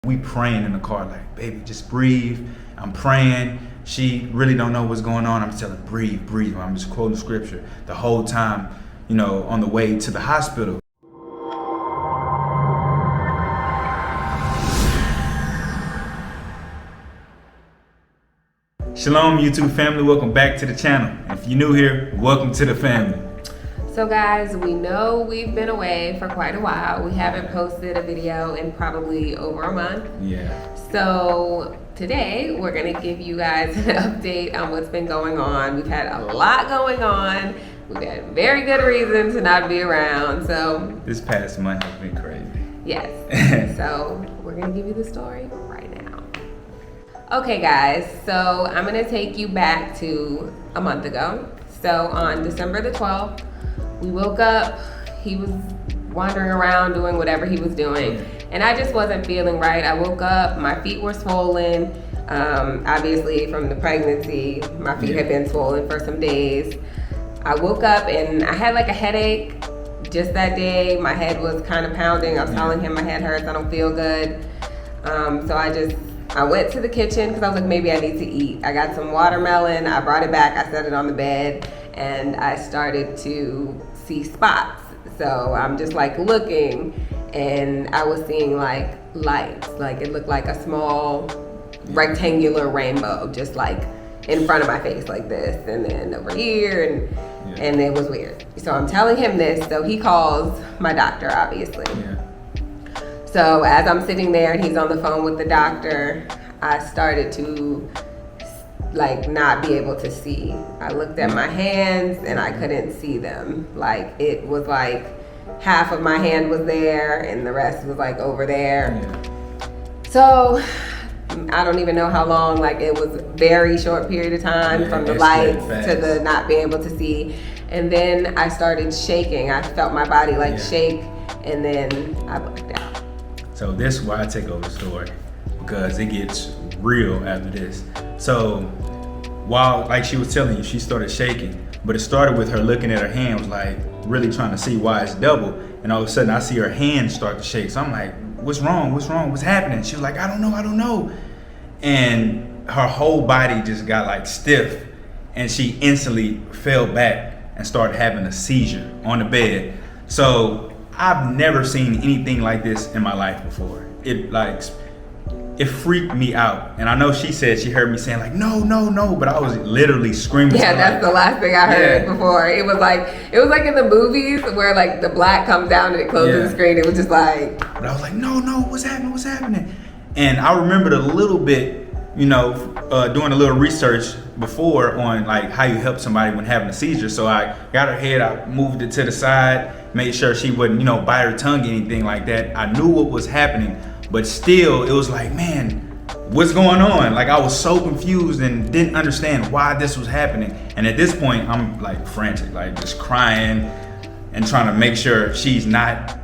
We praying in the car like, baby, just breathe. I'm praying. She really don't know what's going on. I'm telling her, breathe, breathe. I'm just quoting scripture the whole time, you know, on the way to the hospital. Shalom, YouTube family. Welcome back to the channel. If you're new here, welcome to the family. So guys, we know we've been away for quite a while. We haven't posted a video in probably over a month. Yeah. So today we're gonna give you guys an update on what's been going on. We've had a lot going on. We've had very good reason to not be around. So This past month has been crazy. yes. So we're gonna give you the story right now. Okay guys, so I'm gonna take you back to a month ago. So on December the 12th, we woke up, he was wandering around doing whatever he was doing, and I just wasn't feeling right. I woke up, my feet were swollen. Obviously from the pregnancy, my feet had been swollen for some days. I woke up and I had like a headache just that day. My head was kind of pounding. I was telling him my head hurts, I don't feel good. So I went to the kitchen because I was like, maybe I need to eat. I got some watermelon, I brought it back, I set it on the bed, and I started to see spots. So I'm just like looking, and I was seeing like lights, like it looked like a small rectangular rainbow, just like in front of my face like this, and then over here, and it was weird. So I'm telling him this, so he calls my doctor, obviously. So as I'm sitting there and he's on the phone with the doctor, I started to like not be able to see. I looked at my hands and I couldn't see them. Like it was like half of my hand was there and the rest was like over there. So I don't even know how long, like it was a very short period of time from the lights to the not being able to see. And then I started shaking. I felt my body like shake, and then I blacked out. So this is why I take over the story, because it gets real after this. So while, like she was telling you, she started shaking, but it started with her looking at her hands, like really trying to see why it's double. And all of a sudden I see her hands start to shake. So I'm like, what's wrong? What's wrong? What's happening? She was like, I don't know. And her whole body just got like stiff, and she instantly fell back and started having a seizure on the bed. So I've never seen anything like this in my life before. It freaked me out. And I know she said she heard me saying like, no, but I was literally screaming. Yeah, that's the last thing I heard before. It was like in the movies where like the black comes down and it closes the screen. It was just like. But I was like, no, what's happening? And I remembered a little bit, you know, doing a little research before on like how you help somebody when having a seizure. So I got her head, I moved it to the side, made sure she wouldn't, you know, bite her tongue, anything like that. I knew what was happening, but still it was like, man, what's going on? Like I was so confused and didn't understand why this was happening. And at this point I'm like frantic, like just crying and trying to make sure she's not,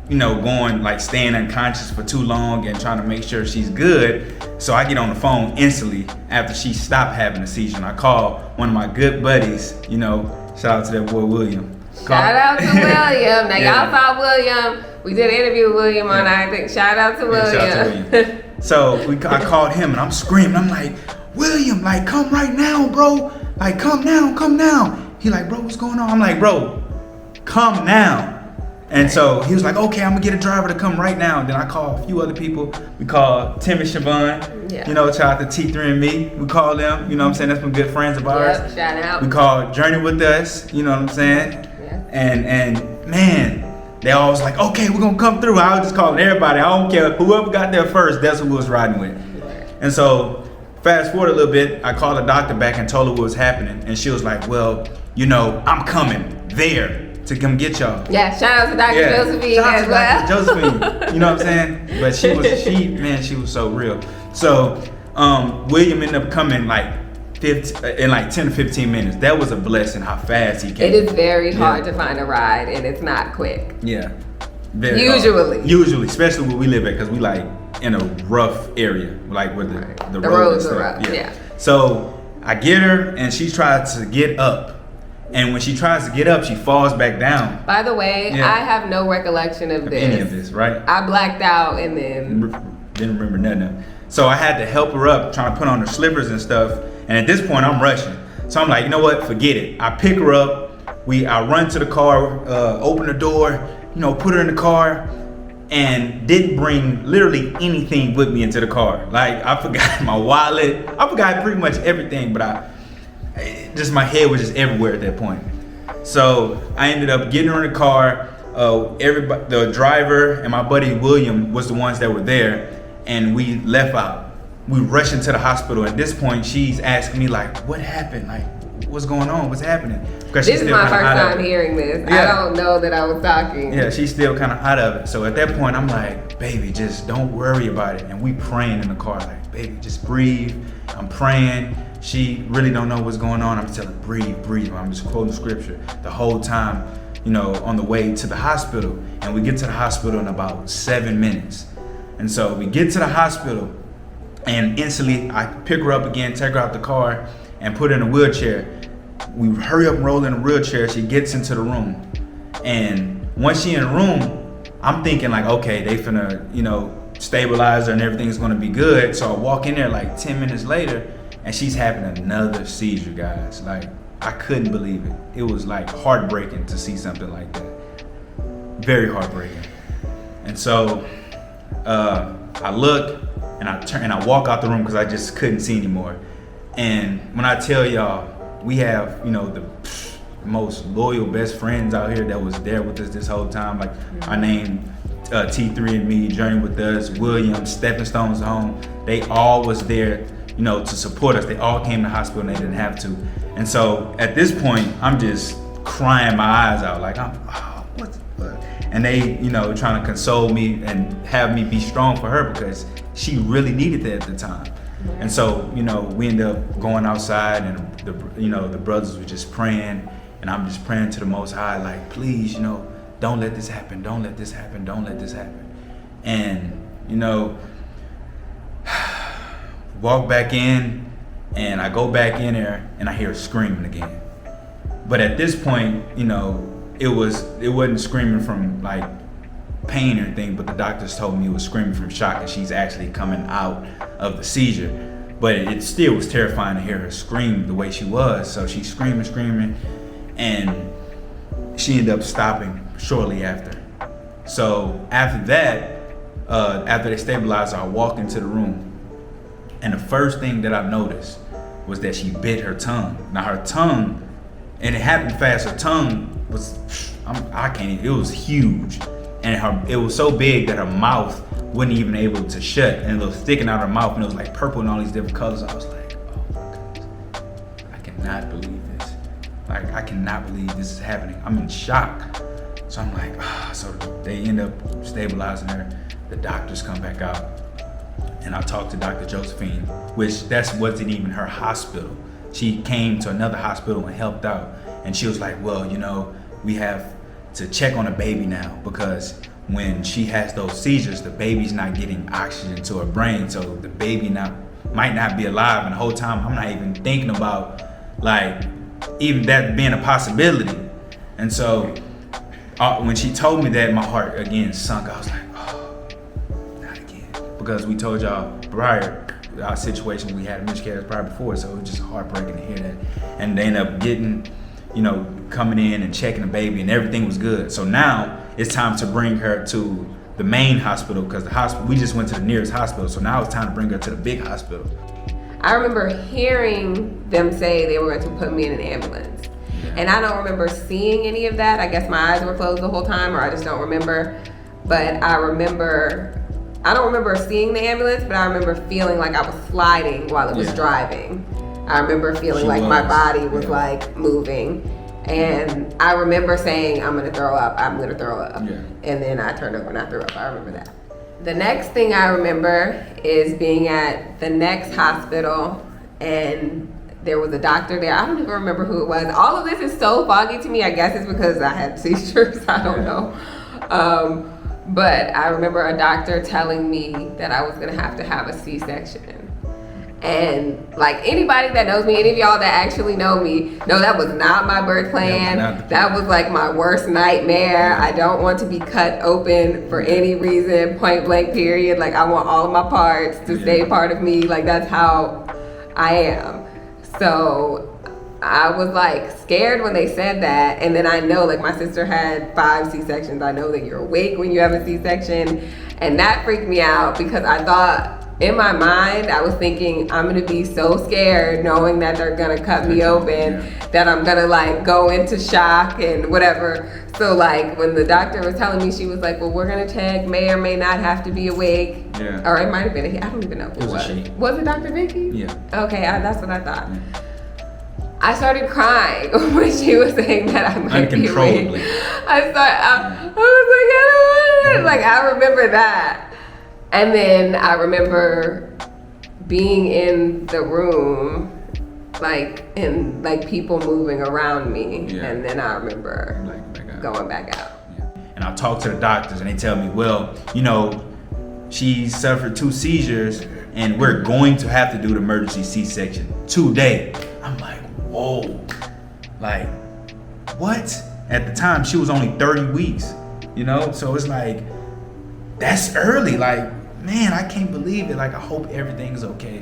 you know, staying unconscious for too long, and trying to make sure she's good. So I get on the phone instantly after she stopped having a seizure, and I call one of my good buddies, you know, shout out to that boy William. Shout out to William. Now y'all saw William. We did an interview with William on I think. Shout out to William. Shout out to William. So I called him and I'm screaming. I'm like, William, like come right now, bro. Like come now. He like, bro, what's going on? I'm like, bro, come now. And so he was like, okay, I'm gonna get a driver to come right now. And then I called a few other people. We called Tim and Siobhan, you know, shout out to T3 and me. We called them, you know what I'm saying? That's some good friends of ours. Shout out. We called Journey with Us, you know what I'm saying? And man, they all was like, okay, we're gonna come through. I was just calling everybody. I don't care. Whoever got there first, that's who we was riding with. And so fast forward a little bit, I called the doctor back and told her what was happening. And she was like, well, you know, I'm coming there to come get y'all. Yeah, shout out to Dr. Josephine as well. Dr. Josephine, you know what I'm saying? But she was so real. So William ended up coming like in like 10 to 15 minutes. That was a blessing how fast he came. It is very hard to find a ride, and it's not quick. Yeah. Usually, especially where we live at, because we like in a rough area, like where the roads are rough. Yeah. So I get her, and she tried to get up. And when she tries to get up, she falls back down. By the way, I have no recollection of this. Any of this, right? I blacked out and then didn't remember nothing. So I had to help her up, trying to put on her slippers and stuff. And at this point, I'm rushing. So I'm like, you know what? Forget it. I pick her up. I run to the car, open the door, put her in the car, and didn't bring literally anything with me into the car. Like, I forgot my wallet. I forgot pretty much everything, but my head was just everywhere at that point. So I ended up getting her in the car. Everybody, the driver and my buddy William was the ones that were there, and we left out. We rushed into the hospital. At this point, she's asking me like, "What happened? Like, what's going on? What's happening?" Because this is my first time hearing this. Yeah. I don't know that I was talking. Yeah, she's still kind of out of it. So at that point, I'm like, "Baby, just don't worry about it." And we praying in the car, like, "Baby, just breathe." I'm praying. She really don't know what's going on. I'm telling her, breathe. I'm just quoting scripture the whole time, on the way to the hospital. And we get to the hospital in about 7 minutes. And so we get to the hospital, and instantly I pick her up again, take her out the car, and put her in a wheelchair. We hurry up and roll in a wheelchair. She gets into the room. And once she in the room, I'm thinking like, okay, they finna, stabilize her and everything's gonna be good. So I walk in there like 10 minutes later, and she's having another seizure, guys. Like, I couldn't believe it. It was like heartbreaking to see something like that. Very heartbreaking. And so I look and I turn and I walk out the room because I just couldn't see anymore. And when I tell y'all, we have, the most loyal best friends out here that was there with us this whole time. Like, I named T3 and me, Journey with Us, William, Stepping Stones Home. They all was there, to support us. They all came to the hospital and they didn't have to. And so at this point, I'm just crying my eyes out. Like, what? And they, trying to console me and have me be strong for her because she really needed that at the time. And so, we ended up going outside, and the brothers were just praying, and I'm just praying to the Most High, like, please, don't let this happen. Don't let this happen. Don't let this happen. And, walk back in, and I go back in there, and I hear her screaming again. But at this point, it wasn't screaming from like pain or anything, but the doctors told me it was screaming from shock, and she's actually coming out of the seizure. But it still was terrifying to hear her scream the way she was. So she's screaming, and she ended up stopping shortly after. So after that, after they stabilized her, I walked into the room, and the first thing that I noticed was that she bit her tongue. Now her tongue, and it happened fast, her tongue was, it was huge. And it was so big that her mouth wasn't even able to shut, and it was sticking out her mouth, and it was like purple and all these different colors. I was like, oh my goodness, I cannot believe this. Like, I cannot believe this is happening. I'm in shock. So I'm like, so they end up stabilizing her. The doctors come back out, and I talked to Dr. Josephine, which wasn't even her hospital. She came to another hospital and helped out. And she was like, well, we have to check on the baby now, because when she has those seizures, the baby's not getting oxygen to her brain, so the baby might not be alive. And the whole time I'm not even thinking about like even that being a possibility. And so when she told me that, my heart again sunk. I was like, oh, not again, because we told y'all prior our situation, we had a miscarriage prior before, so it was just heartbreaking to hear that. And they ended up getting, coming in and checking the baby, and everything was good. So now it's time to bring her to the main hospital, because the hospital, we just went to the nearest hospital. So now it's time to bring her to the big hospital. I remember hearing them say they were going to put me in an ambulance. And I don't remember seeing any of that. I guess my eyes were closed the whole time, or I just don't remember. But I don't remember seeing the ambulance, but I remember feeling like I was sliding while it was driving. I remember feeling like my body was like moving. And I remember saying, I'm gonna throw up. Yeah. And then I turned over and I threw up. I remember that. The next thing I remember is being at the next hospital, and there was a doctor there. I don't even remember who it was. All of this is so foggy to me. I guess it's because I had seizures. I don't know. But I remember a doctor telling me that I was gonna have to have a C-section. And like anybody that knows me, any of y'all that actually know me, know that was not my birth plan. That was like my worst nightmare. I don't want to be cut open for any reason, point blank period. Like I want all of my parts to stay part of me. Like that's how I am. So I was like scared when they said that. And then I know like my sister had 5 C-sections. I know that you're awake when you have a C-section. And that freaked me out because I thought, in my mind, I was thinking I'm gonna be so scared knowing that they're gonna cut me open that I'm gonna like go into shock and whatever. So like when the doctor was telling me, she was like, well, we're gonna check, may or may not have to be awake. Yeah. Or it might have been, I don't even know who it was. Was it Dr. Vicky? Yeah. Okay, that's what I thought. Yeah. I started crying when she was saying that I might be awake. I was like, I don't want it. Like I remember that. And then I remember being in the room, and people moving around me. Yeah. And then I remember going back out. Yeah. And I talk to the doctors and they tell me, well, she suffered 2 seizures and we're going to have to do the emergency C-section today. I'm like, whoa, like, what? At the time, she was only 30 weeks, So it's like, that's early, like, man, I can't believe it. Like, I hope everything's okay.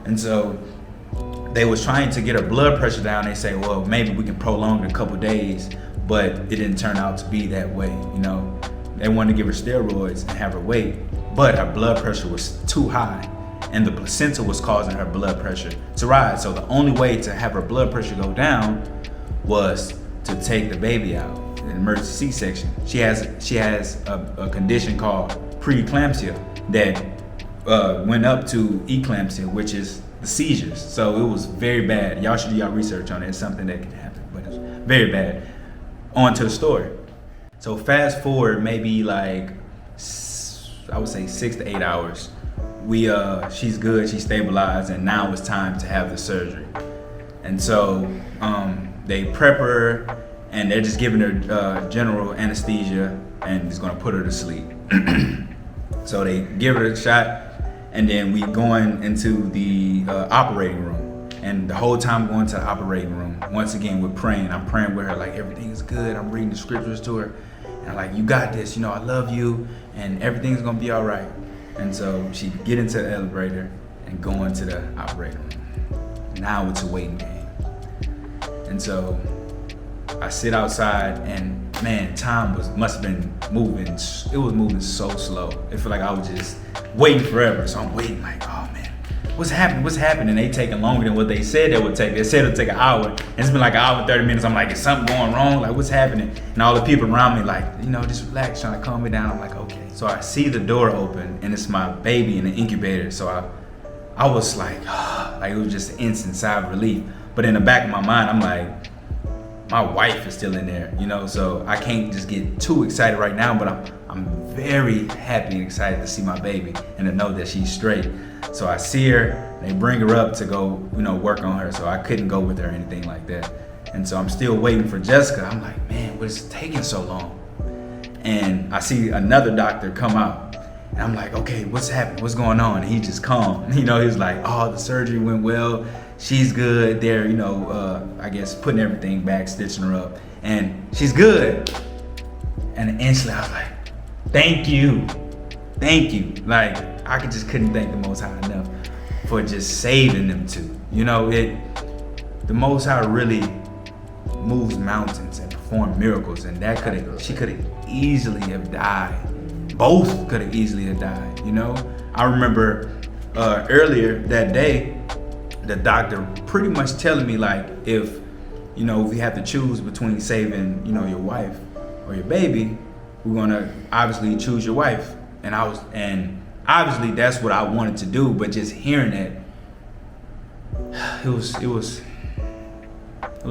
And so they was trying to get her blood pressure down. They say, well, maybe we can prolong it a couple days, but it didn't turn out to be that way. They wanted to give her steroids and have her wait, but her blood pressure was too high and the placenta was causing her blood pressure to rise. So the only way to have her blood pressure go down was to take the baby out, an emergency C-section. She has a condition called preeclampsia that went up to eclampsia, which is the seizures. So it was very bad. Y'all should do y'all research on it. It's something that can happen, but it's very bad. On to the story. So fast forward maybe like, I would say 6 to 8 hours. She's good, she's stabilized, and now it's time to have the surgery. And so they prep her and they're just giving her general anesthesia and it's gonna put her to sleep. So they give her a shot, and then we going into the operating room. And the whole time going to the operating room, once again we're praying. I'm praying with her like everything is good. I'm reading the scriptures to her, and I'm like, you got this. I love you, and everything's gonna be all right. And so she get into the elevator and go into the operating room. Now it's a waiting game. And so I sit outside, and man, time must have been moving. It was moving so slow. It felt like I was just waiting forever. So I'm waiting like, oh man, what's happening? They taking longer than what they said they would take. They said it would take an hour. And it's been like an hour and 30 minutes. I'm like, is something going wrong? Like, what's happening? And all the people around me like, just relax, trying to calm me down. I'm like, okay. So I see the door open and it's my baby in the incubator. So I was like, like it was just an instant sigh of relief. But in the back of my mind, I'm like, my wife is still in there, so I can't just get too excited right now, but I'm very happy and excited to see my baby and to know that she's straight. So I see her, they bring her up to go, work on her, so I couldn't go with her or anything like that. And so I'm still waiting for Jessica. I'm like, man, what's taking so long? And I see another doctor come out, and I'm like, okay, what's happening? What's going on? And he just calm. He was like, oh, the surgery went well. She's good. They're, I guess putting everything back, stitching her up, and she's good. And instantly I was like, thank you. Like I couldn't thank the Most High enough for just saving them two. The Most High really moves mountains and performs miracles, and she could have easily have died. Both could have easily have died. I remember earlier that day, the doctor pretty much telling me like, if we have to choose between saving your wife or your baby, we're gonna obviously choose your wife. And obviously that's what I wanted to do, but just hearing that, it was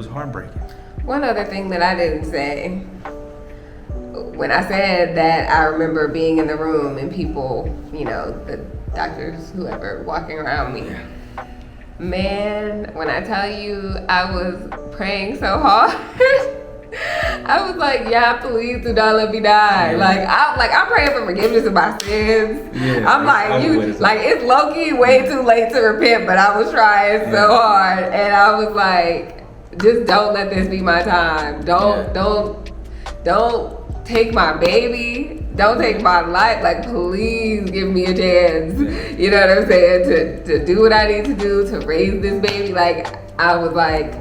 heartbreaking. One other thing that I didn't say, when I said that, I remember being in the room and people, the doctors, whoever, walking around me. Man, when I tell you I was praying so hard, I was like, yeah, please do not let me die. Yeah. I'm praying for forgiveness of my sins. Yeah, I'm like, it's low key way too late to repent, but I was trying so hard, and I was like, just don't let this be my time. Don't take my baby. Don't take my life. Like, please give me a chance. You know what I'm saying? To do what I need to do to raise this baby. Like, I was like,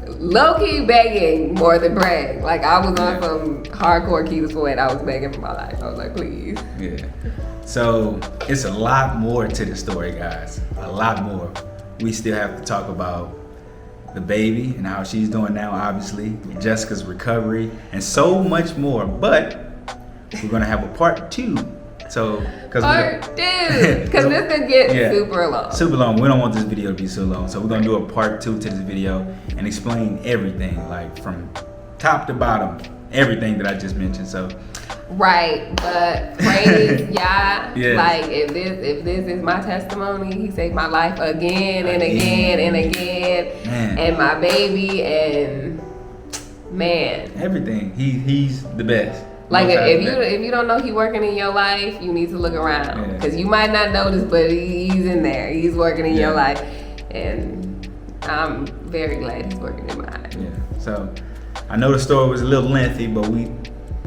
low-key begging more than praying. Like, I was on some hardcore keys for it. I was begging for my life. I was like, please. Yeah. So it's a lot more to the story, guys. A lot more. We still have to talk about the baby and how she's doing now, obviously, Jessica's recovery, and so much more. But we're gonna have a part 2. So, because this could get super long. Super long. We don't want this video to be so long. So we're gonna do a part 2 to this video and explain everything, like from top to bottom, everything that I just mentioned. So. Right, but praise Yah. Yes. Like, if this is my testimony, he saved my life again and again and again. Man. And my baby, and man, Everything. He's the best. like, if you don't know he working in your life, you need to look around, because you might not notice, but he's in there. He's working in your life, and I'm very glad he's working in mine. Yeah. So I know the story was a little lengthy, but we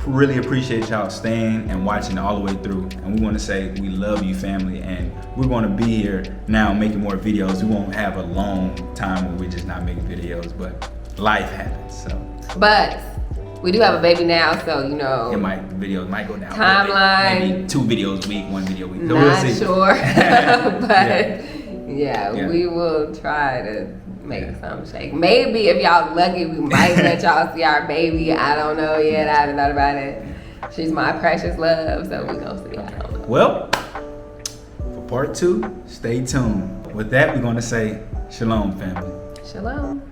really appreciate y'all staying and watching all the way through. And we want to say we love you, family, and we're going to be here now making more videos. We won't have a long time where we're just not making videos, but life happens. So, but we do have a baby now, so you know, videos might go down. Timeline. Maybe 2 videos a week, 1 video a week. So not we'll see. sure, but yeah, we will try to make some shake. Maybe if y'all lucky, we might let y'all see our baby. I don't know yet. I haven't thought about it. She's my precious love, so we gonna see. I don't know. Well, for part 2, stay tuned. With that, we're gonna say shalom, family. Shalom.